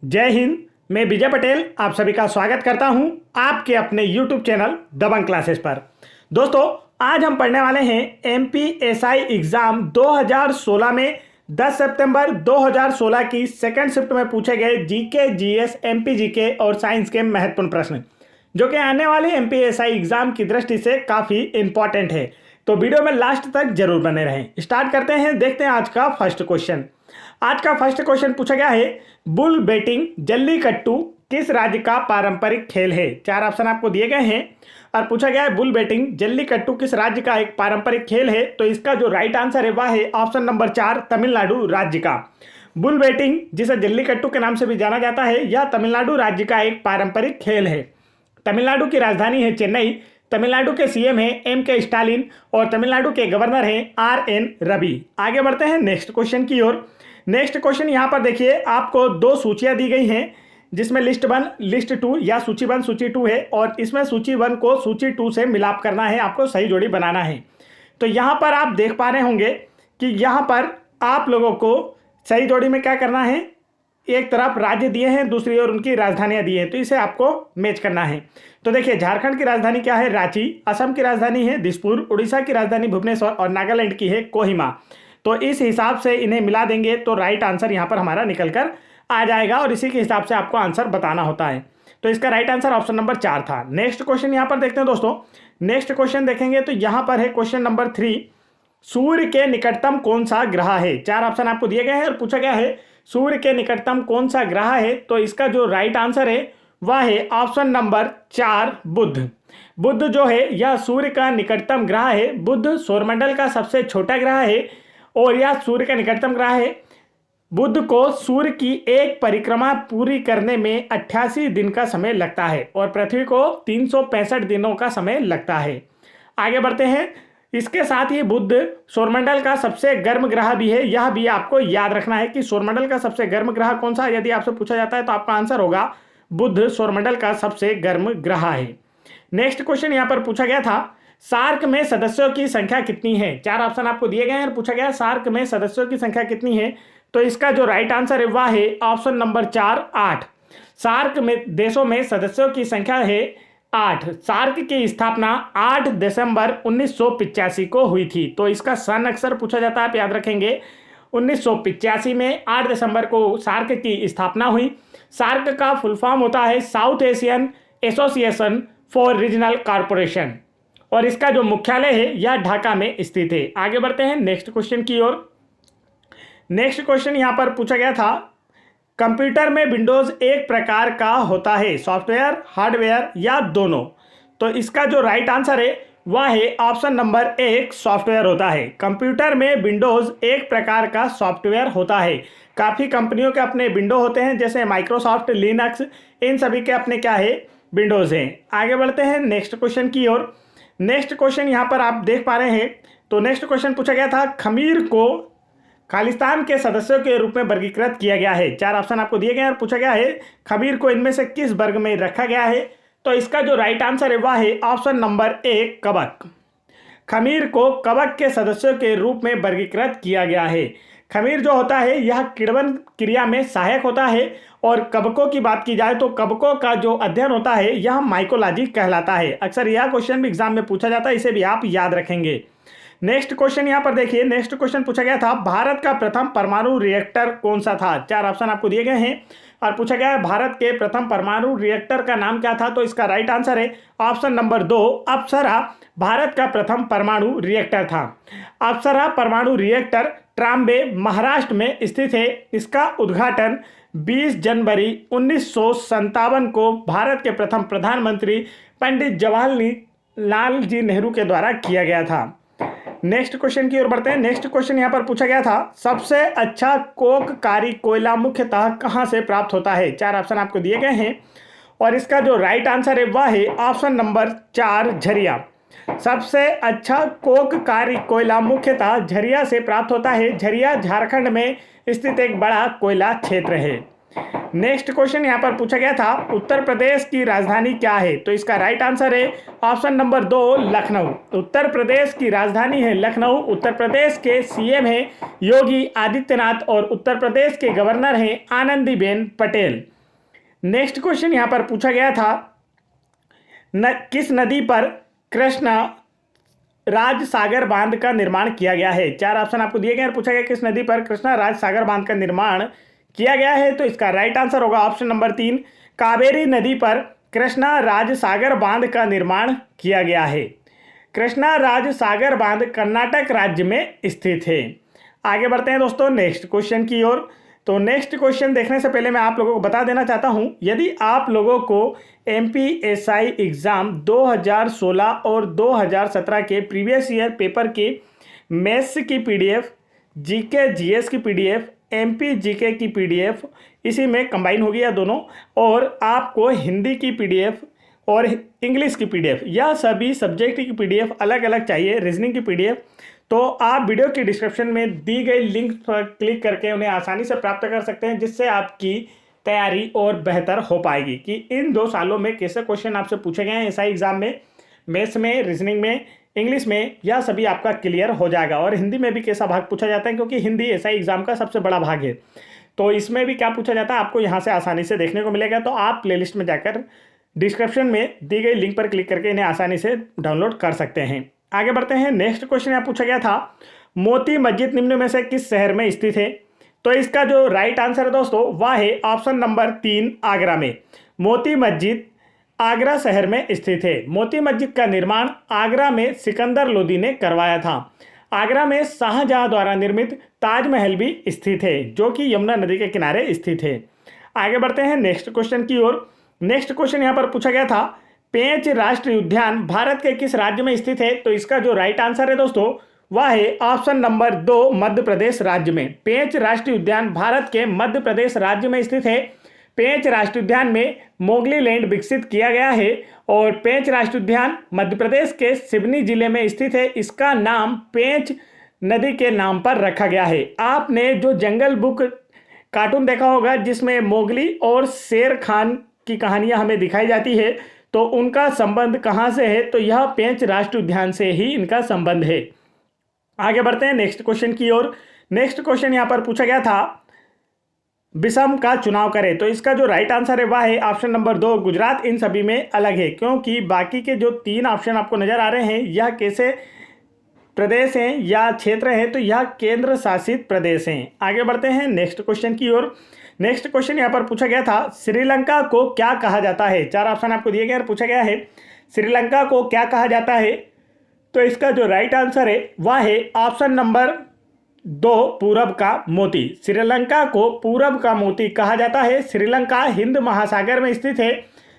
जय हिंद। मैं विजय पटेल आप सभी का स्वागत करता हूं आपके अपने YouTube चैनल दबंग क्लासेस पर। दोस्तों, आज हम पढ़ने वाले हैं MPSI एग्ज़ाम 2016 में 10 सितंबर 2016 की सेकंड शिफ्ट में पूछे गए जीके, जीएस, MP जीके और साइंस के महत्वपूर्ण प्रश्न, जो कि आने वाले MPSI एग्ज़ाम की दृष्टि से काफ़ी इंपॉर्टेंट है। तो वीडियो में लास्ट तक जरूर बने रहें। स्टार्ट करते हैं, देखते हैं आज का फर्स्ट क्वेश्चन। आज का फर्स्ट क्वेश्चन पूछा गया है, बुल बेटिंग जल्लीकट्टू किस राज्य का पारंपरिक खेल है। चार ऑप्शन आपको दिए गए हैं और पूछा गया है बुल बेटिंग जल्लीकट्टू किस राज्य का एक पारंपरिक खेल है। तो इसका जो राइट आंसर है वह है ऑप्शन नंबर 4, तमिलनाडु राज्य का। बुल बेटिंग, जिसे जल्लीकट्टू के नाम से भी जाना जाता है, यह तमिलनाडु राज्य का एक पारंपरिक खेल है। तमिलनाडु की राजधानी है चेन्नई। तमिलनाडु के सीएम हैं MK स्टालिन और तमिलनाडु के गवर्नर हैं RN रवि। आगे बढ़ते हैं नेक्स्ट क्वेश्चन की ओर। नेक्स्ट क्वेश्चन यहाँ पर देखिए, आपको दो सूचियाँ दी गई हैं, जिसमें लिस्ट 1 लिस्ट 2 या सूची 1 सूची 2 है, और इसमें सूची 1 को सूची 2 से मिलाप करना है, आपको सही जोड़ी बनाना है। तो यहाँ पर आप देख पा रहे होंगे कि यहाँ पर आप लोगों को सही जोड़ी में क्या करना है, एक तरफ राज्य दिए हैं, दूसरी ओर उनकी राजधानियां दी हैं, तो इसे आपको मैच करना है। तो देखिए, झारखंड की राजधानी क्या है, रांची। असम की राजधानी है दिसपुर। उड़ीसा की राजधानी भुवनेश्वर और नागालैंड की है कोहिमा। तो इस हिसाब से इन्हें मिला देंगे तो राइट आंसर यहाँ पर हमारा निकल कर आ जाएगा, और इसी के हिसाब से आपको आंसर बताना होता है। तो इसका राइट आंसर ऑप्शन नंबर 4 था। नेक्स्ट क्वेश्चन यहाँ पर देखते हैं दोस्तों। नेक्स्ट क्वेश्चन देखेंगे तो यहाँ पर है क्वेश्चन नंबर 3, सूर्य के निकटतम कौन सा ग्रह है। चार ऑप्शन आपको दिए गए हैं और पूछा गया है सूर्य के निकटतम कौन सा ग्रह है। तो इसका जो राइट आंसर है वह है ऑप्शन नंबर 4, बुध। बुध जो है यह सूर्य का निकटतम ग्रह है। बुध सौरमंडल का सबसे छोटा ग्रह है और यह सूर्य का निकटतम ग्रह है। बुध को सूर्य की एक परिक्रमा पूरी करने में 88 दिन का समय लगता है और पृथ्वी को 365 दिनों का समय लगता है। आगे बढ़ते हैं। इसके साथ ही बुध सौरमंडल का सबसे गर्म ग्रह भी है। यह भी आपको याद रखना है कि सौरमंडल का सबसे गर्म ग्रह कौन सा है। यदि आपसे पूछा जाता है तो आपका आंसर होगा बुध सौरमंडल का सबसे गर्म ग्रह है। नेक्स्ट क्वेश्चन यहाँ पर पूछा गया था, सार्क में सदस्यों की संख्या कितनी है। चार ऑप्शन आपको दिए गए हैं और पूछा गया सार्क में सदस्यों की संख्या कितनी है। तो इसका जो राइट आंसर है वह है ऑप्शन नंबर 4, 8। सार्क में देशों में सदस्यों की संख्या है 8। सार्क की स्थापना 8 दिसंबर 1985 को हुई थी। तो इसका सन अक्सर पूछा जाता है, आप याद रखेंगे। 1985 में 8 दिसंबर को सार्क की स्थापना हुई। सार्क का फुल फॉर्म होता है south Asian association for regional corporation, और इसका जो मुख्यालय है यह ढाका में स्थित है। आगे बढ़ते हैं नेक्स्ट क्वेश्चन की ओर। नेक्स्ट क्वेश्चन यहाँ पर पूछा गया था, कंप्यूटर में विंडोज एक प्रकार का होता है, सॉफ्टवेयर, हार्डवेयर या दोनों। तो इसका जो राइट आंसर है वह है ऑप्शन नंबर 1, सॉफ्टवेयर होता है। कंप्यूटर में विंडोज एक प्रकार का सॉफ्टवेयर होता है। काफ़ी कंपनियों के अपने विंडो होते हैं, जैसे माइक्रोसॉफ्ट, लिनक्स, इन सभी के अपने क्या है, विंडोज़ हैं। आगे बढ़ते हैं नेक्स्ट क्वेश्चन की ओर। नेक्स्ट क्वेश्चन यहाँ पर आप देख पा रहे हैं। तो नेक्स्ट क्वेश्चन पूछा गया था, खमीर को खालिस्तान के सदस्यों के रूप में वर्गीकृत किया गया है। चार ऑप्शन आपको दिए गए हैं और पूछा गया है खमीर को इनमें से किस वर्ग में रखा गया है। तो इसका जो राइट आंसर है वह है ऑप्शन नंबर 1, कबक। खमीर को कबक के सदस्यों के रूप में वर्गीकृत किया गया है। खमीर जो होता है यह किण्वन क्रिया में सहायक होता है, और कबकों की बात की जाए तो कबकों का जो अध्ययन होता है यह माइकोलॉजी कहलाता है। अक्सर यह क्वेश्चन भी एग्जाम में पूछा जाता है, इसे भी आप याद रखेंगे। नेक्स्ट क्वेश्चन यहाँ पर देखिए। नेक्स्ट क्वेश्चन पूछा गया था, भारत का प्रथम परमाणु रिएक्टर कौन सा था। चार ऑप्शन आपको दिए गए हैं और पूछा गया है भारत के प्रथम परमाणु रिएक्टर का नाम क्या था। तो इसका राइट आंसर है ऑप्शन नंबर 2, अप्सरा भारत का प्रथम परमाणु रिएक्टर था। अप्सरा परमाणु रिएक्टर ट्राम्बे महाराष्ट्र में स्थित है। इसका उद्घाटन 20 जनवरी 1957 को भारत के प्रथम प्रधानमंत्री पंडित जवाहरलाल जी नेहरू के द्वारा किया गया था। नेक्स्ट क्वेश्चन की ओर बढ़ते हैं। नेक्स्ट क्वेश्चन यहाँ पर पूछा गया था, सबसे अच्छा कोककारी कोयला मुख्यतः कहाँ से प्राप्त होता है। चार ऑप्शन आपको दिए गए हैं और इसका जो राइट आंसर है वह है ऑप्शन नंबर 4, झरिया। सबसे अच्छा कोककारी कोयला मुख्यतः झरिया से प्राप्त होता है। झरिया झारखंड में स्थित एक बड़ा कोयला क्षेत्र है। नेक्स्ट क्वेश्चन यहाँ पर पूछा गया था, उत्तर प्रदेश की राजधानी क्या है। तो इसका राइट आंसर है ऑप्शन नंबर 2, लखनऊ। उत्तर प्रदेश की राजधानी है लखनऊ। उत्तर प्रदेश के सीएम हैं योगी आदित्यनाथ और उत्तर प्रदेश के गवर्नर हैं आनंदीबेन पटेल। नेक्स्ट क्वेश्चन यहाँ पर पूछा गया था, किस नदी पर कृष्णा राज सागर बांध का निर्माण किया गया है। चार ऑप्शन आपको दिए गए हैं, पूछा गया किस नदी पर कृष्णा राज सागर बांध का निर्माण किया गया है। तो इसका राइट आंसर होगा ऑप्शन नंबर 3, कावेरी नदी पर कृष्णा राज सागर बांध का निर्माण किया गया है। कृष्णा राज सागर बांध कर्नाटक राज्य में स्थित है। आगे बढ़ते हैं दोस्तों नेक्स्ट क्वेश्चन की ओर। तो नेक्स्ट क्वेश्चन देखने से पहले मैं आप लोगों को बता देना चाहता हूं, यदि आप लोगों को एमपीएसआई एग्ज़ाम 2016 और 2017 के प्रीवियस ईयर पेपर के मैथ्स की पीडीएफ, जीके जीएस की पीडीएफ, एमपी जीके की पीडीएफ इसी में कंबाइन होगी या दोनों, और आपको हिंदी की पीडीएफ और इंग्लिश की पीडीएफ, यह सभी सब्जेक्ट की पीडीएफ अलग अलग चाहिए, रीजनिंग की पीडीएफ, तो आप वीडियो की डिस्क्रिप्शन में दी गई लिंक पर क्लिक करके उन्हें आसानी से प्राप्त कर सकते हैं, जिससे आपकी तैयारी और बेहतर हो पाएगी कि इन 2 सालों में कैसे क्वेश्चन आपसे पूछे गए हैं एसआई एग्जाम में, मैथ्स में, रीजनिंग में, इंग्लिश में, यह सभी आपका क्लियर हो जाएगा। और हिंदी में भी कैसा भाग पूछा जाता है, क्योंकि हिंदी एसआई एग्जाम का सबसे बड़ा भाग है, तो इसमें भी क्या पूछा जाता है आपको यहाँ से आसानी से देखने को मिलेगा। तो आप प्लेलिस्ट में जाकर डिस्क्रिप्शन में दी गई लिंक पर क्लिक करके इन्हें आसानी से डाउनलोड कर सकते हैं। आगे बढ़ते हैं। नेक्स्ट क्वेश्चन यहाँ पूछा गया था, मोती मस्जिद निम्न में से किस शहर में स्थित है। तो इसका जो राइट आंसर है दोस्तों वह है ऑप्शन नंबर 3, आगरा में। मोती मस्जिद आगरा शहर में स्थित है। मोती मस्जिद का निर्माण आगरा में सिकंदर लोदी ने करवाया था। आगरा में शाहजहां द्वारा निर्मित ताजमहल भी स्थित है, जो कि यमुना नदी के किनारे स्थित है। आगे बढ़ते हैं नेक्स्ट क्वेश्चन की ओर। नेक्स्ट क्वेश्चन यहाँ पर पूछा गया था, पेंच राष्ट्रीय उद्यान भारत के किस राज्य में स्थित है। तो इसका जो राइट आंसर है दोस्तों वह है ऑप्शन नंबर 2, मध्य प्रदेश राज्य में। पेंच राष्ट्रीय उद्यान भारत के मध्य प्रदेश राज्य में स्थित है। पेंच राष्ट्रीय उद्यान में मोगली लैंड विकसित किया गया है और पेंच राष्ट्रीय उद्यान मध्य प्रदेश के सिवनी जिले में स्थित है। इसका नाम पेंच नदी के नाम पर रखा गया है। आपने जो जंगल बुक कार्टून देखा होगा जिसमें मोगली और शेर खान की कहानियां हमें दिखाई जाती है, तो उनका संबंध कहां से है, तो यह पेंच राष्ट्रीय उद्यान से ही इनका संबंध है। आगे बढ़ते हैं नेक्स्ट क्वेश्चन की ओर। नेक्स्ट क्वेश्चन यहां पर पूछा गया था, विषम का चुनाव करें। तो इसका जो राइट आंसर है वह है ऑप्शन नंबर 2, गुजरात इन सभी में अलग है, क्योंकि बाकी के जो 3 ऑप्शन आपको नजर आ रहे हैं यह कैसे प्रदेश हैं या क्षेत्र हैं, तो यह केंद्र शासित प्रदेश हैं। आगे बढ़ते हैं नेक्स्ट क्वेश्चन की ओर। नेक्स्ट क्वेश्चन यहाँ पर पूछा गया था, श्रीलंका को क्या कहा जाता है। 4 ऑप्शन आपको दिए गए और पूछा गया है श्रीलंका को क्या कहा जाता है। तो इसका जो राइट आंसर है वह है ऑप्शन नंबर 2, पूरब का मोती। श्रीलंका को पूरब का मोती कहा जाता है। श्रीलंका हिंद महासागर में स्थित है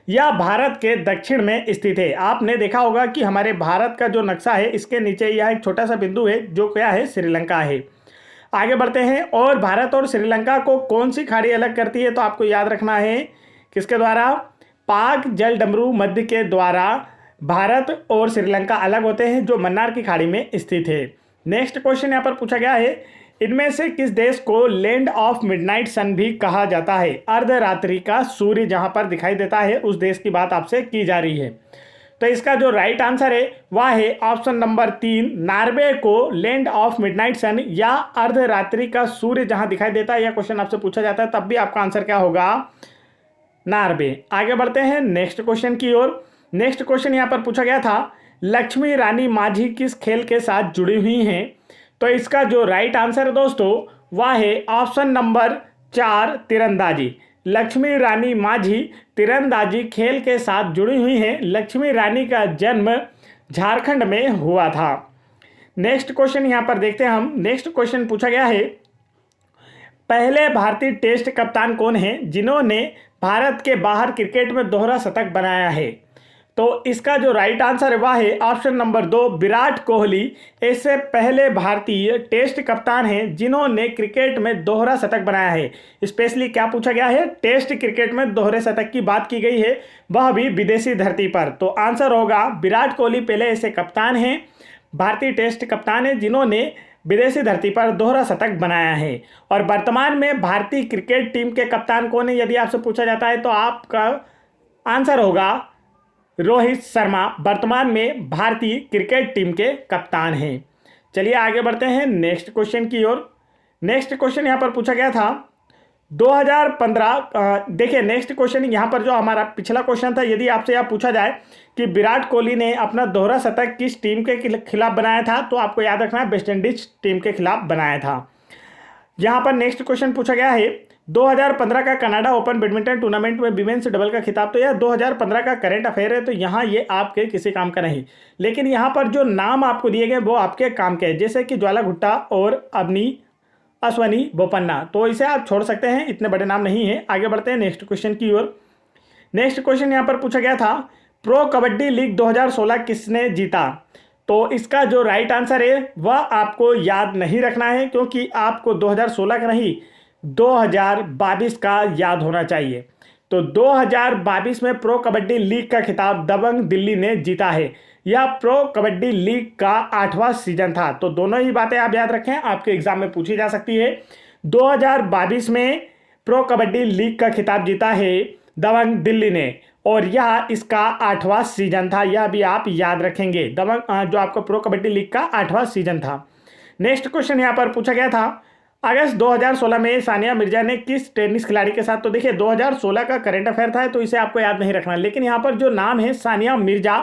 या भारत के दक्षिण में स्थित है। आपने देखा होगा कि हमारे भारत का जो नक्शा है इसके नीचे यह एक छोटा सा बिंदु है जो क्या है, श्रीलंका है। आगे बढ़ते हैं। और भारत और श्रीलंका को कौन सी खाड़ी अलग करती है, तो आपको याद रखना है किसके द्वारा, पाक जल डमरू मध्य के द्वारा भारत और श्रीलंका अलग होते हैं, जो मन्नार की खाड़ी में स्थित है। नेक्स्ट क्वेश्चन यहाँ पर पूछा गया है, इनमें से किस देश को लैंड ऑफ मिडनाइट सन भी कहा जाता है। अर्धरात्रि का सूर्य जहां पर दिखाई देता है उस देश की बात आपसे की जा रही है। तो इसका जो राइट आंसर है वह है ऑप्शन नंबर 3, नॉर्वे को लैंड ऑफ मिडनाइट सन या अर्धरात्रि का सूर्य जहां दिखाई देता है, यह क्वेश्चन आपसे पूछा जाता है, तब भी आपका आंसर क्या होगा, नॉर्वे। आगे बढ़ते हैं नेक्स्ट क्वेश्चन की ओर। नेक्स्ट क्वेश्चन यहाँ पर पूछा गया था, लक्ष्मी रानी माझी किस खेल के साथ जुड़ी हुई हैं। तो इसका जो राइट आंसर है दोस्तों वह है ऑप्शन नंबर 4, तीरंदाजी। लक्ष्मी रानी माझी तीरंदाजी खेल के साथ जुड़ी हुई हैं। लक्ष्मी रानी का जन्म झारखंड में हुआ था। नेक्स्ट क्वेश्चन यहाँ पर देखते हैं हम। नेक्स्ट क्वेश्चन पूछा गया है, पहले भारतीय टेस्ट कप्तान कौन है जिन्होंने भारत के बाहर क्रिकेट में दोहरा शतक बनाया है। तो इसका जो राइट आंसर है वह है ऑप्शन नंबर 2, विराट कोहली ऐसे पहले भारतीय टेस्ट कप्तान हैं जिन्होंने क्रिकेट में दोहरा शतक बनाया है। स्पेशली क्या पूछा गया है, टेस्ट क्रिकेट में दोहरे शतक की बात की गई है, वह भी विदेशी धरती पर। तो आंसर होगा विराट कोहली पहले ऐसे कप्तान हैं, भारतीय टेस्ट कप्तान हैं जिन्होंने विदेशी धरती पर दोहरा शतक बनाया है। और वर्तमान में भारतीय क्रिकेट टीम के कप्तान कौन है यदि आपसे पूछा जाता है, तो आपका आंसर होगा रोहित शर्मा, वर्तमान में भारतीय क्रिकेट टीम के कप्तान हैं। चलिए आगे बढ़ते हैं नेक्स्ट क्वेश्चन की ओर। नेक्स्ट क्वेश्चन यहाँ पर पूछा गया था, 2015 देखिए नेक्स्ट क्वेश्चन यहाँ पर जो हमारा पिछला क्वेश्चन था, यदि आपसे यह पूछा जाए कि विराट कोहली ने अपना दोहरा शतक किस टीम के खिलाफ बनाया था, तो आपको याद रखना है वेस्ट इंडीज टीम के खिलाफ बनाया था। यहाँ पर नेक्स्ट क्वेश्चन पूछा गया है 2015 का कनाडा ओपन बैडमिंटन टूर्नामेंट में विमेंस डबल का खिताब, तो यह 2015 का करंट अफेयर है, तो यहाँ ये आपके किसी काम का नहीं। लेकिन यहाँ पर जो नाम आपको दिए गए वो आपके काम के हैं, जैसे कि ज्वाला गुट्टा और अश्वनी बोपन्ना, तो इसे आप छोड़ सकते हैं, इतने बड़े नाम नहीं है। आगे बढ़ते हैं नेक्स्ट क्वेश्चन की ओर। नेक्स्ट क्वेश्चन यहाँ पर पूछा गया था प्रो कबड्डी लीग 2016 किसने जीता, तो इसका जो राइट आंसर है वह आपको याद नहीं रखना है, क्योंकि आपको 2016 का नहीं 2022 का याद होना चाहिए। तो 2022 में प्रो कबड्डी लीग का खिताब दबंग दिल्ली ने जीता है। यह प्रो कबड्डी लीग का 8वां सीजन था। तो दोनों ही बातें आप याद रखें, आपके एग्जाम में पूछी जा सकती है। 2022 में प्रो कबड्डी लीग का खिताब जीता है दबंग दिल्ली ने, और यह इसका 8वां सीजन था, यह भी आप याद रखेंगे। दबंग जो आपको प्रो कबड्डी लीग का 8वां सीजन था। नेक्स्ट क्वेश्चन यहाँ पर पूछा गया था अगस्त 2016 में सानिया मिर्जा ने किस टेनिस खिलाड़ी के साथ, तो देखिए 2016 का करंट अफेयर था, तो इसे आपको याद नहीं रखना। लेकिन यहाँ पर जो नाम है सानिया मिर्जा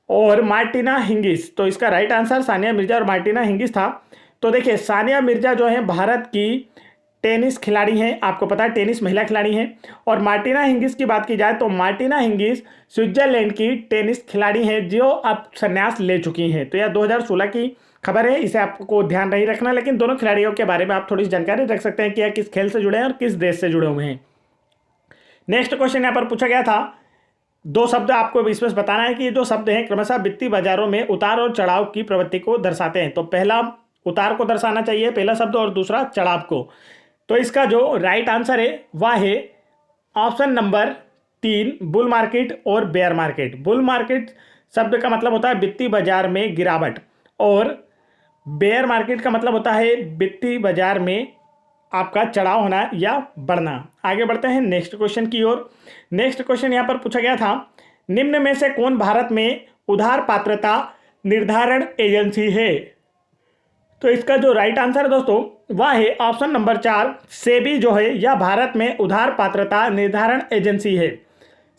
और मार्टिना हिंगिस, तो इसका राइट आंसर सानिया मिर्जा और मार्टिना हिंगिस था। तो देखिए सानिया मिर्जा जो है भारत की टेनिस खिलाड़ी हैं, आपको पता है टेनिस महिला खिलाड़ी हैं। और मार्टिना हिंगिस की बात की जाए तो मार्टिना हिंगिस स्विट्जरलैंड की टेनिस खिलाड़ी हैं जो अब संन्यास ले चुकी हैं। तो यह 2016 की खबर है, इसे आपको ध्यान नहीं रखना। लेकिन दोनों खिलाड़ियों के बारे में आप थोड़ी सी जानकारी रख सकते हैं कि यह किस खेल से जुड़े हैं और किस देश से जुड़े हुए हैं। नेक्स्ट क्वेश्चन यहाँ पर पूछा गया था, दो शब्द आपको इसमें बताना है कि ये जो शब्द हैं क्रमशः वित्तीय बाजारों में उतार और चढ़ाव की प्रवृत्ति को दर्शाते हैं। तो पहला उतार को दर्शाना चाहिए पहला शब्द, और दूसरा चढ़ाव को। तो इसका जो राइट आंसर है वह है ऑप्शन नंबर 3 बुल मार्केट और बेयर मार्केट। बुल मार्केट शब्द का मतलब होता है वित्तीय बाजार में गिरावट, और बेयर मार्केट का मतलब होता है वित्तीय बाजार में आपका चढ़ाव होना या बढ़ना। आगे बढ़ते हैं नेक्स्ट क्वेश्चन की ओर। नेक्स्ट क्वेश्चन यहाँ पर पूछा गया था निम्न में से कौन भारत में उधार पात्रता निर्धारण एजेंसी है, तो इसका जो राइट आंसर है दोस्तों वह है ऑप्शन नंबर 4 सेबी जो है यह भारत में उधार पात्रता निर्धारण एजेंसी है।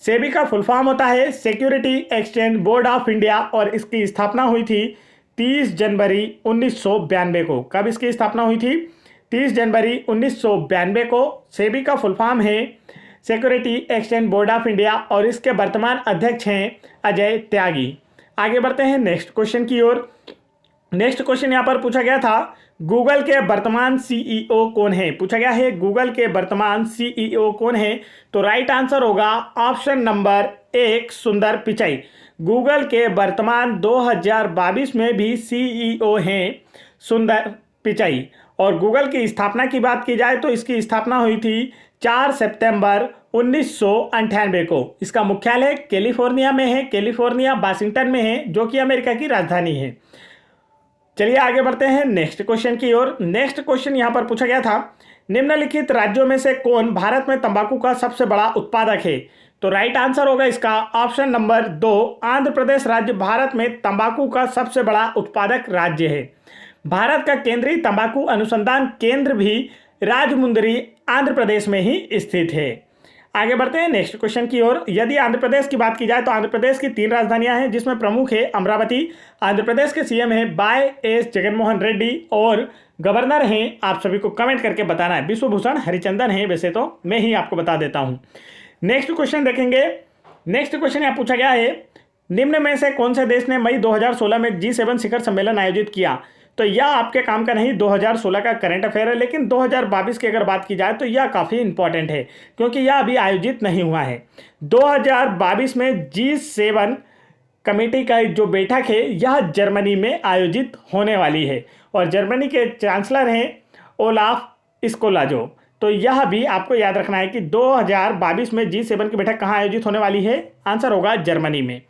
सेबी का फुल फॉर्म होता है security exchange board of India, और इसकी स्थापना हुई थी 30 जनवरी 1992 को। कब इसकी स्थापना हुई थी? 30 जनवरी 1992 को। सेबी का फुल फॉर्म है security exchange board of India, और इसके वर्तमान अध्यक्ष हैं अजय त्यागी। आगे बढ़ते हैं नेक्स्ट क्वेश्चन की ओर। नेक्स्ट क्वेश्चन यहाँ पर पूछा गया था गूगल के वर्तमान सीईओ कौन है, पूछा गया है गूगल के वर्तमान सीईओ कौन है, तो राइट आंसर होगा ऑप्शन नंबर 1 सुंदर पिचाई। गूगल के वर्तमान 2022 में भी सीईओ हैं सुंदर पिचाई। और गूगल की स्थापना की बात की जाए तो इसकी स्थापना हुई थी 4 सितंबर 1998 को। इसका मुख्यालय कैलिफोर्निया में है, कैलिफोर्निया वाशिंगटन में है, जो कि अमेरिका की राजधानी है। चलिए आगे बढ़ते हैं नेक्स्ट क्वेश्चन की ओर। नेक्स्ट क्वेश्चन यहाँ पर पूछा गया था निम्नलिखित राज्यों में से कौन भारत में तंबाकू का सबसे बड़ा उत्पादक है, तो राइट आंसर होगा इसका ऑप्शन नंबर 2 आंध्र प्रदेश राज्य भारत में तंबाकू का सबसे बड़ा उत्पादक राज्य है। भारत का केंद्रीय तंबाकू अनुसंधान केंद्र भी राजमुंदरी आंध्र प्रदेश में ही स्थित है। आगे बढ़ते हैं नेक्स्ट क्वेश्चन की ओर। यदि आंध्र प्रदेश की बात की जाए तो आंध्र प्रदेश की 3 राजधानियां हैं, जिसमें प्रमुख है अमरावती। आंध्र प्रदेश के सीएम है वाई.एस. जगनमोहन रेड्डी, और गवर्नर हैं, आप सभी को कमेंट करके बताना है, विश्वभूषण हरिचंदन है, वैसे तो मैं ही आपको बता देता हूं। नेक्स्ट क्वेश्चन देखेंगे। नेक्स्ट क्वेश्चन यहाँ पूछा गया है निम्न में से कौन से देश ने मई 2016 में G7 शिखर सम्मेलन आयोजित किया, तो यह आपके काम का नहीं, 2016 का करंट अफेयर है। लेकिन 2022 की अगर बात की जाए तो यह काफ़ी इंपॉर्टेंट है, क्योंकि यह अभी आयोजित नहीं हुआ है। 2022 में G7 कमेटी का जो बैठक है यह जर्मनी में आयोजित होने वाली है, और जर्मनी के चांसलर हैं ओलाफ स्कोलाजो। तो यह भी आपको याद रखना है कि 2022 में G7 की बैठक कहाँ आयोजित होने वाली है, आंसर होगा जर्मनी में।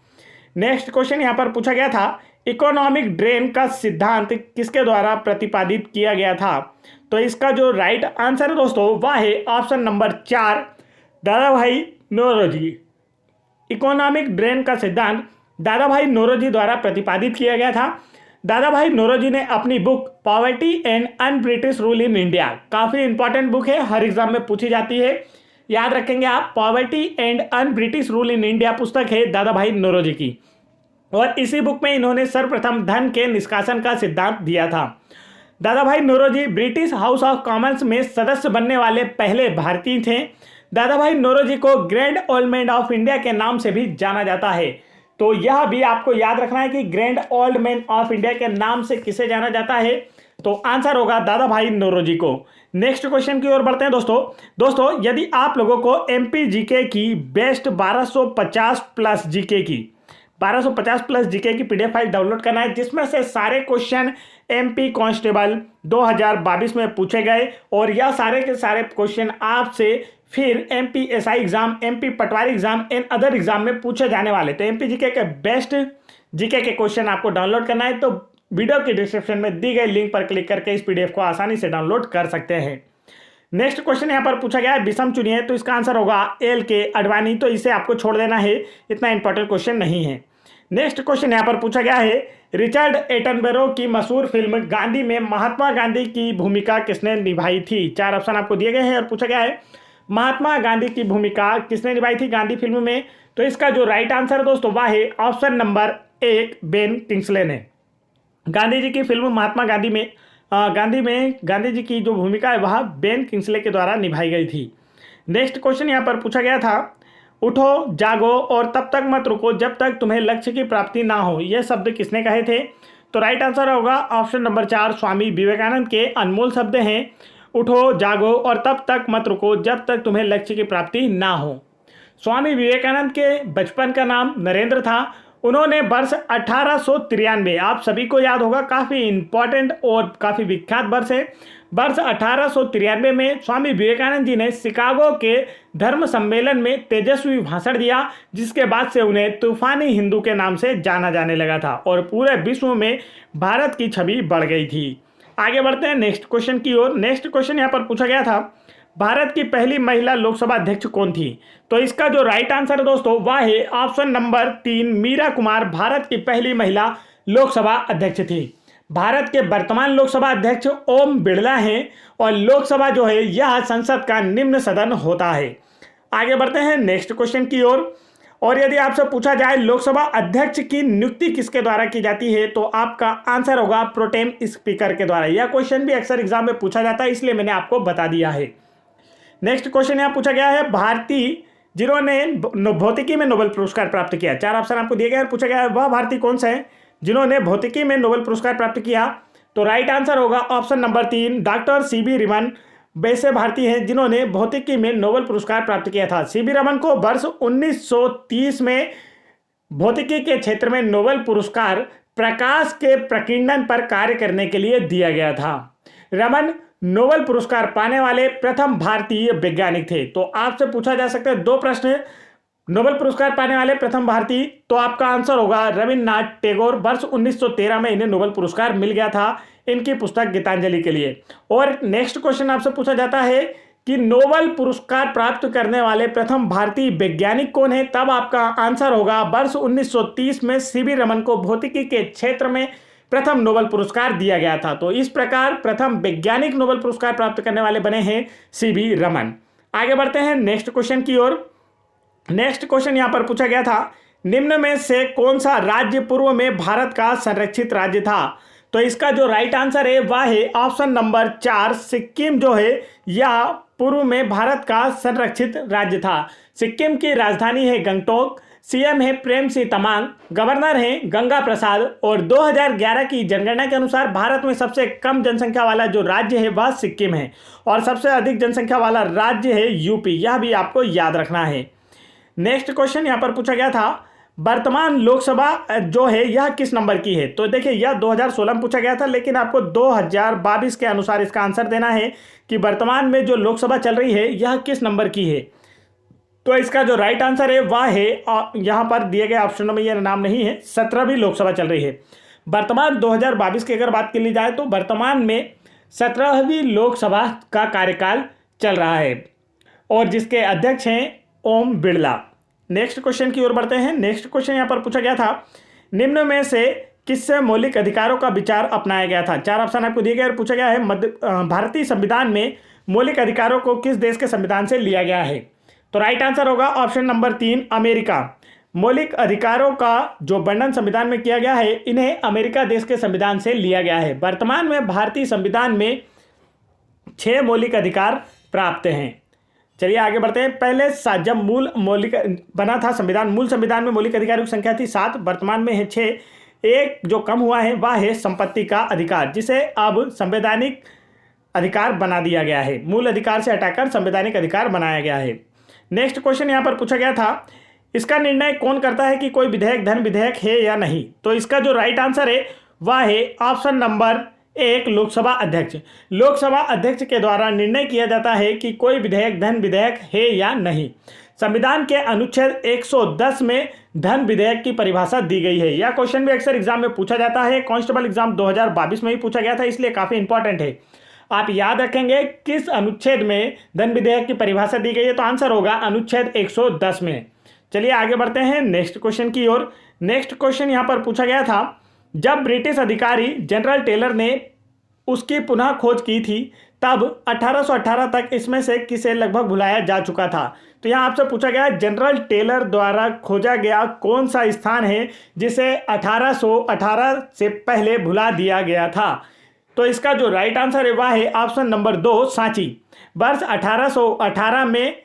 नेक्स्ट क्वेश्चन यहाँ पर पूछा गया था इकोनॉमिक ड्रेन का सिद्धांत किसके द्वारा प्रतिपादित किया गया था, तो इसका जो राइट आंसर है दोस्तों वह है option number 4 Dadabhai Naoroji. Economic drain का सिद्धांत दादाभाई नौरोजी द्वारा प्रतिपादित किया गया था। दादा भाई नौरोजी ने अपनी book poverty and un British rule in India, काफ़ी इंपॉर्टेंट बुक है, हर एग्जाम में पूछी जाती है, याद रखेंगे आप। Poverty and un British rule in India पुस्तक है दादा भाई नौरोजी की, और इसी बुक में इन्होंने सर्वप्रथम धन के निष्कासन का सिद्धांत दिया था। Dadabhai Naoroji British House of Commons में सदस्य बनने वाले पहले भारतीय थे। दादा भाई नौरोजी को grand old man of India के नाम से भी जाना जाता है। तो यह भी आपको याद रखना है कि grand old man of India के नाम से किसे जाना जाता है, तो आंसर होगा दादा भाई नौरोजी को। नेक्स्ट क्वेश्चन की ओर बढ़ते हैं दोस्तों यदि आप लोगों को एमपी जीके की बेस्ट 1250 प्लस जीके की 1250 प्लस जीके की पीडीएफ फाइल डाउनलोड करना है, जिसमें से सारे क्वेश्चन एमपी कांस्टेबल 2022 में पूछे गए, और यह सारे के सारे क्वेश्चन आपसे फिर MP SI exam, MP Patwari exam and other exam में पूछे जाने वाले। तो एमपी जीके के बेस्ट जीके के क्वेश्चन आपको डाउनलोड करना है, तो वीडियो के डिस्क्रिप्शन में दी गई लिंक पर क्लिक करके इस पीडीएफ को आसानी से डाउनलोड कर सकते हैं। नेक्स्ट क्वेश्चन यहाँ पर पूछा गया है, विषम चुनिए, तो इसका आंसर होगा एल के अडवाणी, तो इसे आपको छोड़ देना है, इतना इंपॉर्टेंट क्वेश्चन नहीं है। नेक्स्ट क्वेश्चन यहाँ पर पूछा गया है, रिचर्ड एटनबरो की मशहूर फिल्म गांधी में महात्मा गांधी की भूमिका किसने निभाई थी। 4 ऑप्शन आपको दिए गए हैं और पूछा गया है महात्मा गांधी की भूमिका किसने निभाई थी गांधी फिल्म में। तो इसका जो राइट आंसर है दोस्तों वह है ऑप्शन नंबर 1 बेन किंग्सले ने। गांधी जी की फिल्म महात्मा गांधी में गांधी जी की जो भूमिका है वह बेन किंग्सले के द्वारा निभाई गई थी। नेक्स्ट क्वेश्चन यहाँ पर पूछा गया था, उठो जागो और तब तक मत रुको जब तक तुम्हें लक्ष्य की प्राप्ति ना हो, यह शब्द किसने कहे थे। तो राइट आंसर होगा ऑप्शन नंबर 4 स्वामी विवेकानंद के अनमोल शब्द हैं, उठो जागो और तब तक मत रुको जब तक तुम्हें लक्ष्य की प्राप्ति ना हो। स्वामी विवेकानंद के बचपन का नाम नरेंद्र था। उन्होंने वर्ष 1893, आप सभी को याद होगा, काफ़ी इंपॉर्टेंट और काफ़ी विख्यात वर्ष है। वर्ष 1893 में स्वामी विवेकानंद जी ने शिकागो के धर्म सम्मेलन में तेजस्वी भाषण दिया, जिसके बाद से उन्हें तूफानी हिंदू के नाम से जाना जाने लगा था और पूरे विश्व में भारत की छवि बढ़ गई थी। आगे बढ़ते हैं नेक्स्ट क्वेश्चन की ओर। नेक्स्ट क्वेश्चन यहाँ पर पूछा गया था, भारत की पहली महिला लोकसभा अध्यक्ष कौन थी। तो इसका जो राइट आंसर है दोस्तों वह है ऑप्शन नंबर 3 मीरा कुमार भारत की पहली महिला लोकसभा अध्यक्ष थी। भारत के वर्तमान लोकसभा अध्यक्ष ओम बिरला हैं, और लोकसभा जो है यह संसद का निम्न सदन होता है। आगे बढ़ते हैं नेक्स्ट क्वेश्चन की ओर। और यदि आपसे पूछा जाए लोकसभा अध्यक्ष की नियुक्ति किसके द्वारा की जाती है, तो आपका आंसर होगा प्रोटेम स्पीकर के द्वारा। यह क्वेश्चन भी अक्सर एग्जाम में पूछा जाता है, इसलिए मैंने आपको बता दिया है। नेक्स्ट क्वेश्चन यहाँ पूछा गया है, भारतीय जिन्होंने भौतिकी में नोबेल पुरस्कार प्राप्त किया। 4 ऑप्शन आपको दिए गए और पूछा गया है वह भारतीय कौन सा है जिन्होंने भौतिकी में नोबेल पुरस्कार प्राप्त किया। तो राइट आंसर होगा option number 3 doctor CB Raman वैसे भारतीय हैं जिन्होंने भौतिकी में नोबेल पुरस्कार प्राप्त किया था। सीबी रमन को वर्ष 1930 में भौतिकी के क्षेत्र में नोबेल पुरस्कार प्रकाश के प्रकीर्णन पर कार्य करने के लिए दिया गया था। रमन नोबेल पुरस्कार पाने वाले प्रथम भारतीय वैज्ञानिक थे। तो आपसे पूछा जा सकता है 2 प्रश्न, नोबेल पुरस्कार पाने वाले प्रथम भारतीय, तो आपका आंसर होगा रविन्द्रनाथ टैगोर। वर्ष 1913 में इन्हें नोबेल पुरस्कार मिल गया था इनकी पुस्तक गीतांजलि के लिए। और नेक्स्ट क्वेश्चन आपसे पूछा जाता है कि नोबेल पुरस्कार प्राप्त करने वाले प्रथम भारतीय वैज्ञानिक कौन है, तब आपका आंसर होगा वर्ष 1930 में सीबी रमन को भौतिकी के क्षेत्र में प्रथम नोबेल पुरस्कार दिया गया था। तो इस प्रकार प्रथम वैज्ञानिक नोबेल पुरस्कार प्राप्त करने वाले बने हैं सीबी रमन। आगे बढ़ते हैं नेक्स्ट क्वेश्चन की ओर। नेक्स्ट क्वेश्चन यहां पर पूछा गया था, निम्न में से कौन सा राज्य पूर्व में भारत का संरक्षित राज्य था। तो इसका जो राइट आंसर है वह है ऑप्शन नंबर 4 सिक्किम जो है यह पूर्व में भारत का संरक्षित राज्य था। सिक्किम की राजधानी है गंगटोक, सीएम है प्रेम सिंह तमांग, गवर्नर हैं गंगा प्रसाद, और 2011 की जनगणना के अनुसार भारत में सबसे कम जनसंख्या वाला जो राज्य है वह सिक्किम है, और सबसे अधिक जनसंख्या वाला राज्य है यूपी। यह भी आपको याद रखना है। नेक्स्ट क्वेश्चन यहाँ पर पूछा गया था, वर्तमान लोकसभा जो है यह किस नंबर की है। तो देखिए यह 2016 में पूछा गया था, लेकिन आपको 2022 के अनुसार इसका आंसर देना है कि वर्तमान में जो लोकसभा चल रही है यह किस नंबर की है। तो इसका जो राइट आंसर है वह है, यहाँ पर दिए गए ऑप्शनों में यह नाम नहीं है, 17वीं लोकसभा चल रही है। वर्तमान 2022 की अगर बात कर ली जाए तो वर्तमान में 17वीं लोकसभा का कार्यकाल चल रहा है, और जिसके अध्यक्ष हैं ओम बिरला। नेक्स्ट क्वेश्चन की ओर बढ़ते हैं। नेक्स्ट क्वेश्चन यहाँ पर पूछा गया था, निम्न में से किससे मौलिक अधिकारों का विचार अपनाया गया था? चार ऑप्शन आपको दिए गए और पूछा गया है भारतीय संविधान में मौलिक अधिकारों को किस देश के संविधान से लिया गया है? तो राइट आंसर होगा ऑप्शन नंबर 3 अमेरिका। मौलिक अधिकारों का जो वर्णन संविधान में किया गया है इन्हें अमेरिका देश के संविधान से लिया गया है। वर्तमान में भारतीय संविधान में 6 मौलिक अधिकार प्राप्त हैं। चलिए आगे बढ़ते हैं। पहले जब मूल मौलिक बना था संविधान, मूल संविधान में मौलिक अधिकारों की संख्या थी 7, वर्तमान में है 6। एक जो कम हुआ है वह है संपत्ति का अधिकार, जिसे अब संवैधानिक अधिकार बना दिया गया है। मूल अधिकार से हटाकर संवैधानिक अधिकार बनाया गया है। नेक्स्ट क्वेश्चन यहाँ पर पूछा गया था, इसका निर्णय कौन करता है कि कोई विधेयक धन विधेयक है या नहीं? तो इसका जो राइट आंसर है वह है ऑप्शन नंबर 1 लोकसभा अध्यक्ष। लोकसभा अध्यक्ष के द्वारा निर्णय किया जाता है कि कोई विधेयक धन विधेयक है या नहीं। संविधान के अनुच्छेद 110 में धन विधेयक की परिभाषा दी गई है। यह क्वेश्चन भी अक्सर एग्जाम में पूछा जाता है। कांस्टेबल एग्जाम 2022 में ही पूछा गया था, इसलिए काफी इंपॉर्टेंट है। आप याद रखेंगे किस अनुच्छेद में धन विधेयक की परिभाषा दी गई है, तो आंसर होगा अनुच्छेद 110 में। चलिए आगे बढ़ते हैं नेक्स्ट क्वेश्चन की ओर। नेक्स्ट क्वेश्चन यहाँ पर पूछा गया था, जब ब्रिटिश अधिकारी जनरल टेलर ने उसकी पुनः खोज की थी तब 1818 तक इसमें से किसे लगभग भुलाया जा चुका था? तो यहाँ आपसे पूछा गया जनरल टेलर द्वारा खोजा गया कौन सा स्थान है जिसे 1818 से पहले भुला दिया गया था? तो इसका जो राइट आंसर है वह है ऑप्शन नंबर 2 सांची। वर्ष 1818 में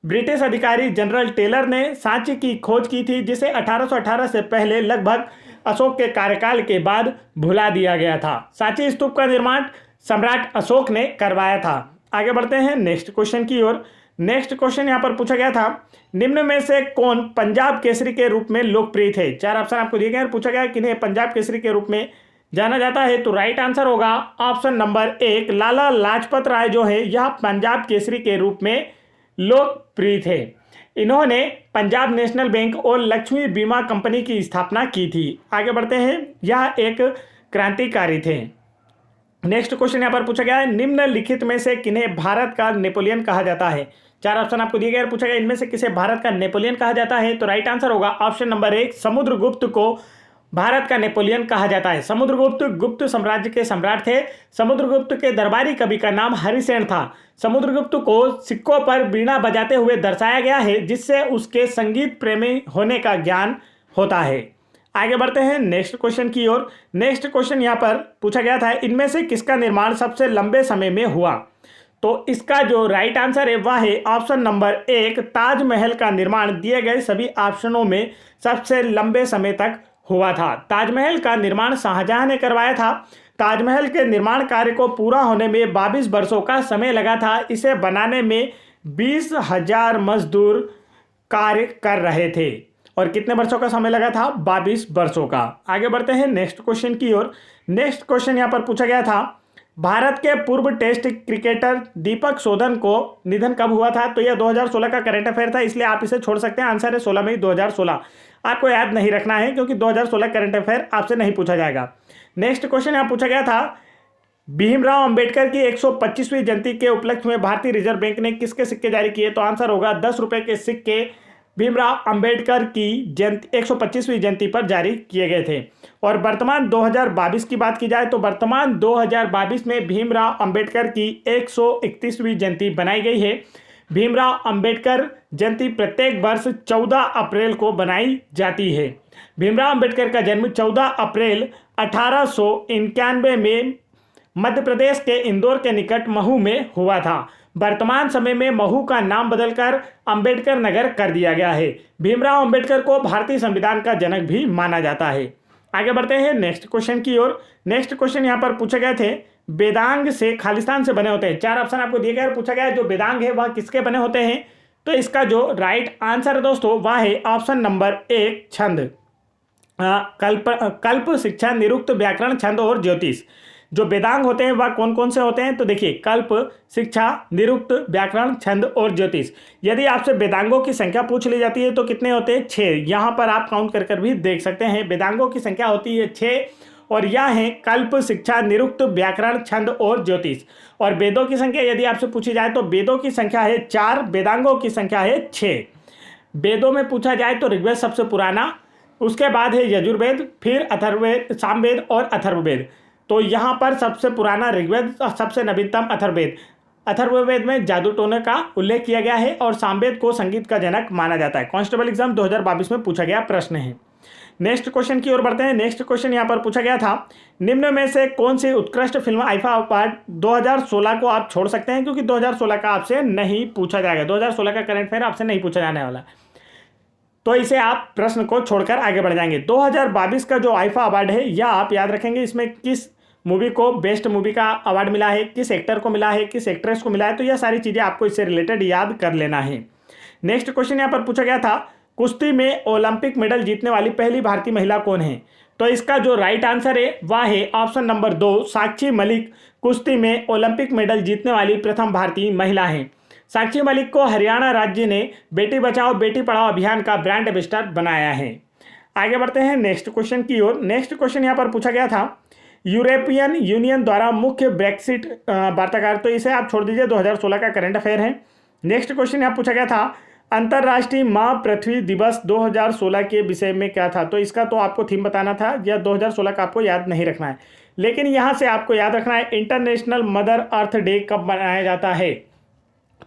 ब्रिटिश अधिकारी जनरल टेलर ने सांची की खोज की थी, जिसे 1818 से पहले लगभग अशोक के कार्यकाल के बाद भुला दिया गया था। सांची स्तूप का निर्माण सम्राट अशोक ने करवाया था। आगे बढ़ते हैं नेक्स्ट क्वेश्चन की ओर। नेक्स्ट क्वेश्चन यहाँ पर पूछा गया था, निम्न में से कौन पंजाब केसरी के रूप में लोकप्रिय थे? 4 ऑप्शन आपको दिए गए और पूछा गया किन्हें पंजाब केसरी के रूप में जाना जाता है? तो राइट आंसर होगा ऑप्शन नंबर 1 लाला लाजपत राय जो है यह पंजाब केसरी के रूप में लोकप्रिय थे। इन्होंने पंजाब नेशनल बैंक और लक्ष्मी बीमा कंपनी की स्थापना की थी। आगे बढ़ते हैं, यह एक क्रांतिकारी थे। नेक्स्ट क्वेश्चन यहाँ पर पूछा गया है, निम्नलिखित में से किन्हें भारत का नेपोलियन कहा जाता है? 4 ऑप्शन आपको दिए गए और पूछा गया इनमें से किसे भारत का नेपोलियन कहा जाता है? तो राइट आंसर होगा ऑप्शन नंबर 1 समुद्रगुप्त को भारत का नेपोलियन कहा जाता है। समुद्रगुप्त गुप्त साम्राज्य के सम्राट थे। समुद्रगुप्त के दरबारी कवि का नाम हरिसेन था। समुद्रगुप्त को सिक्कों पर वीणा बजाते हुए दर्शाया गया है, जिससे उसके संगीत प्रेमी होने का ज्ञान होता है। आगे बढ़ते हैं नेक्स्ट क्वेश्चन की ओर। नेक्स्ट क्वेश्चन यहाँ पर पूछा गया था, इनमें से किसका निर्माण सबसे लंबे समय में हुआ? तो इसका जो राइट आंसर है वह है ऑप्शन नंबर 1 ताजमहल का निर्माण दिए गए सभी ऑप्शनों में सबसे लंबे समय तक हुआ था। ताजमहल का निर्माण शाहजहां ने करवाया था। ताजमहल के निर्माण कार्य को पूरा होने में 22 वर्षों का समय लगा था। इसे बनाने में 20,000 मजदूर कार्य कर रहे थे। और कितने वर्षों का समय लगा था? 22 वर्षों का। आगे बढ़ते हैं नेक्स्ट क्वेश्चन की ओर। नेक्स्ट क्वेश्चन यहाँ पर पूछा गया था, भारत के पूर्व टेस्ट क्रिकेटर दीपक सोधन को निधन कब हुआ था? तो यह 2016 का करंट अफेयर था, इसलिए आप इसे छोड़ सकते हैं। आंसर है 16 मई 2016। आपको याद नहीं रखना है क्योंकि 2016 करंट अफेयर आपसे नहीं पूछा जाएगा। नेक्स्ट क्वेश्चन यहाँ पूछा गया था, भीमराव अंबेडकर की 125वीं जयंती के उपलक्ष्य में भारतीय रिजर्व बैंक ने किसके सिक्के जारी किए? तो आंसर होगा 10 रुपए के सिक्के भीमराव अंबेडकर की 125वीं जयंती पर जारी किए गए थे। और वर्तमान 2022 की बात की जाए तो वर्तमान 2022 में भीमराव अंबेडकर की 131वीं जयंती बनाई गई है। भीमराव अंबेडकर जयंती प्रत्येक वर्ष 14 अप्रैल को बनाई जाती है। भीमराव अंबेडकर का जन्म 14 अप्रैल 1891 में मध्य प्रदेश के इंदौर के निकट महू में हुआ था। वर्तमान समय में महू का नाम बदलकर अंबेडकर नगर कर दिया गया है। भीमराव अंबेडकर को भारतीय संविधान का जनक भी माना जाता है। आगे बढ़ते हैं नेक्स्ट क्वेश्चन की ओर। नेक्स्ट क्वेश्चन यहाँ पर पूछे गए थे, वेदांग से खालिस्तान से बने होते हैं। 4 ऑप्शन आपको दिए गए और पूछा गया जो वेदांग है वह किसके बने होते हैं? तो इसका जो राइट आंसर है दोस्तों वह है ऑप्शन नंबर 1 छंद, कल्प, शिक्षा, निरुक्त, व्याकरण, छंद और ज्योतिष। जो वेदांग होते हैं वह कौन कौन से होते हैं? तो देखिए, कल्प, शिक्षा, निरुक्त, व्याकरण, छंद और ज्योतिष। यदि आपसे वेदांगों की संख्या पूछ ली जाती है तो कितने होते हैं? 6। यहाँ पर आप काउंट कर भी देख सकते हैं। वेदांगों की संख्या होती है 6 और यह है कल्प, शिक्षा, निरुक्त, व्याकरण, छंद और ज्योतिष। और वेदों की संख्या यदि आपसे पूछी जाए तो वेदों की संख्या है 4, वेदांगों की संख्या है 6। वेदों में पूछा जाए तो ऋग्वेद सबसे पुराना, उसके बाद है यजुर्वेद, फिर अथर्ववेद, सामवेद और अथर्ववेद। तो यहाँ पर सबसे पुराना ऋग्वेद, सबसे नवीनतम अथर्ववेद। अथर्ववेद में जादू टोने का उल्लेख किया गया है और सामवेद को संगीत का जनक माना जाता है। कांस्टेबल एग्जाम 2022 में पूछा गया प्रश्न है। नेक्स्ट क्वेश्चन की ओर बढ़ते हैं। नेक्स्ट क्वेश्चन यहाँ पर पूछा गया था, निम्न में से कौन सी उत्कृष्ट फिल्म आईफा अवार्ड 2016 को आप छोड़ सकते हैं, क्योंकि 2016 का आपसे नहीं पूछा जाएगा। 2016 का करंट अफेयर आपसे नहीं पूछा जाने वाला, तो इसे आप प्रश्न को छोड़कर आगे बढ़ जाएंगे। 2022 का जो आईफा अवार्ड है यह आप याद रखेंगे, इसमें किस मूवी को बेस्ट मूवी का अवार्ड मिला है, किस एक्टर को मिला है, किस एक्ट्रेस को मिला है, तो यह सारी चीज़ें आपको इससे रिलेटेड याद कर लेना है। नेक्स्ट क्वेश्चन यहाँ पर पूछा गया था, कुश्ती में ओलंपिक मेडल जीतने वाली पहली भारतीय महिला कौन है। तो इसका जो राइट आंसर है वह है ऑप्शन नंबर 2, साक्षी मलिक कुश्ती में ओलंपिक मेडल जीतने वाली प्रथम भारतीय महिला है। साक्षी मलिक को हरियाणा राज्य ने बेटी बचाओ बेटी पढ़ाओ अभियान का ब्रांड एम्बेसडर बनाया है। आगे बढ़ते हैं नेक्स्ट क्वेश्चन की ओर। नेक्स्ट क्वेश्चन यहाँ पर पूछा गया था, यूरोपियन यूनियन द्वारा मुख्य ब्रेक्सिट वार्ताकार, तो इसे आप छोड़ दीजिए, 2016 का करंट अफेयर है। नेक्स्ट क्वेश्चन यहाँ पूछा गया था, अंतर्राष्ट्रीय माँ पृथ्वी दिवस 2016 के विषय में क्या था। तो इसका तो आपको थीम बताना था, या 2016 का आपको याद नहीं रखना है, लेकिन यहाँ से आपको याद रखना है इंटरनेशनल मदर अर्थ डे कब मनाया जाता है।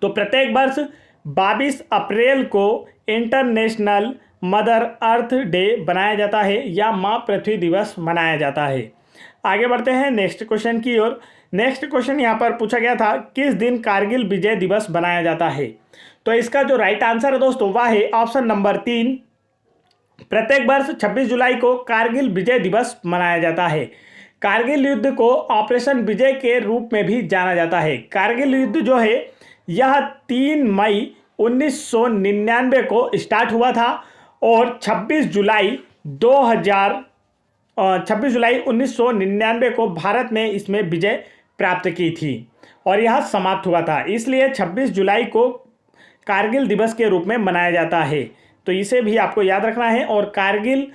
तो प्रत्येक वर्ष 22 अप्रैल को इंटरनेशनल मदर अर्थ डे बनाया जाता है, या माँ पृथ्वी दिवस मनाया जाता है। आगे बढ़ते हैं नेक्स्ट क्वेश्चन की ओर। नेक्स्ट क्वेश्चन यहाँ पर पूछा गया था, किस दिन कारगिल विजय दिवस मनाया जाता है। तो इसका जो राइट आंसर है दोस्तों वह है ऑप्शन नंबर 3, प्रत्येक वर्ष 26 जुलाई को कारगिल विजय दिवस मनाया जाता है। कारगिल युद्ध को ऑपरेशन विजय के रूप में भी जाना जाता है। कारगिल युद्ध जो है यह 3 मई 1999 को स्टार्ट हुआ था और 26 जुलाई 1999 को भारत ने इसमें विजय प्राप्त की थी और यह समाप्त हुआ था, इसलिए 26 जुलाई को कारगिल दिवस के रूप में मनाया जाता है। तो इसे भी आपको याद रखना है, और कारगिल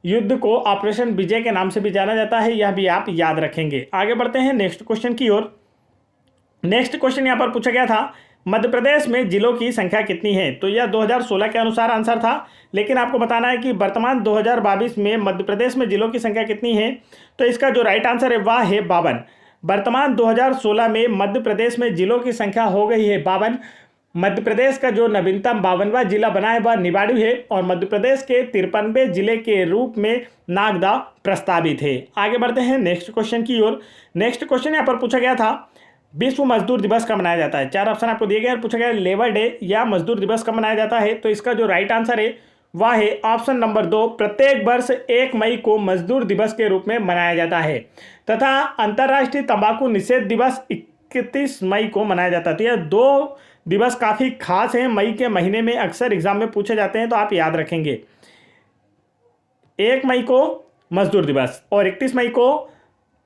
युद्ध को ऑपरेशन विजय के नाम से भी जाना जाता है, यह भी आप याद रखेंगे। आगे बढ़ते हैं नेक्स्ट क्वेश्चन की ओर। नेक्स्ट क्वेश्चन यहाँ पर पूछा गया था, मध्य प्रदेश में जिलों की संख्या कितनी है। तो यह 2016 के अनुसार आंसर था, लेकिन आपको बताना है कि वर्तमान 2022 में मध्य प्रदेश में जिलों की संख्या कितनी है। तो इसका जो राइट आंसर है वह है 52। वर्तमान 2016 में मध्य प्रदेश में जिलों की संख्या हो गई है 52। मध्य प्रदेश का जो नवीनतम 52वां जिला बना है वह निवाड़ी है, और मध्य प्रदेश के 53वें जिले के रूप में नागदा प्रस्तावित है। आगे बढ़ते हैं नेक्स्ट क्वेश्चन की ओर। नेक्स्ट क्वेश्चन यहाँ पर पूछा गया था, विश्व मजदूर दिवस कब मनाया जाता है। 4 ऑप्शन आपको दिए गए और पूछा गया लेबर डे या मजदूर दिवस कब मनाया जाता है। तो इसका जो राइट आंसर है वह है ऑप्शन नंबर 2, प्रत्येक वर्ष 1 मई को मजदूर दिवस के रूप में मनाया जाता है, तथा अंतर्राष्ट्रीय तंबाकू निषेध दिवस 31 मई को मनाया जाता है। तो यह 2 दिवस काफ़ी खास हैं, मई के महीने में अक्सर एग्जाम में पूछे जाते हैं, तो आप याद रखेंगे। 1 मई को मजदूर दिवस और 31 मई को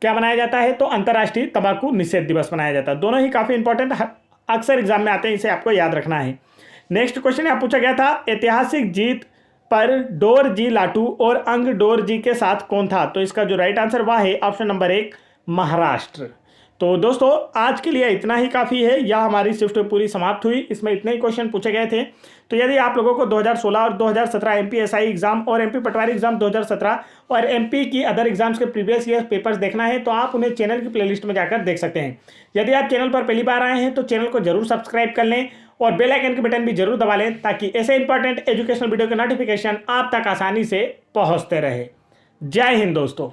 क्या मनाया जाता है, तो अंतर्राष्ट्रीय तंबाकू निषेध दिवस मनाया जाता है। दोनों ही काफ़ी इंपॉर्टेंट अक्सर एग्जाम में आते हैं, इसे आपको याद रखना है। नेक्स्ट क्वेश्चन यहाँ पूछा गया था, ऐतिहासिक जीत पर डोरजी लाटू और अंग डोरजी के साथ कौन था। तो इसका जो राइट आंसर वह है ऑप्शन नंबर 1, महाराष्ट्र। तो दोस्तों आज के लिए इतना ही काफ़ी है, यह हमारी शिफ्ट पूरी समाप्त हुई। इसमें इतने ही क्वेश्चन पूछे गए थे। तो यदि आप लोगों को 2016 और 2017 एमपी एसआई एग्जाम और एमपी पटवारी एग्जाम 2017 और एमपी की अदर एग्जाम्स के प्रीवियस ईयर पेपर्स देखना है तो आप उन्हें चैनल की प्लेलिस्ट में जाकर देख सकते हैं। यदि आप चैनल पर पहली बार आए हैं तो चैनल को जरूर सब्सक्राइब कर लें और बेल आइकन के बटन भी जरूर दबा लें, ताकि ऐसे इंपॉर्टेंट एजुकेशनल वीडियो के नोटिफिकेशन आप तक आसानी से पहुँचते रहे। जय हिंद दोस्तों।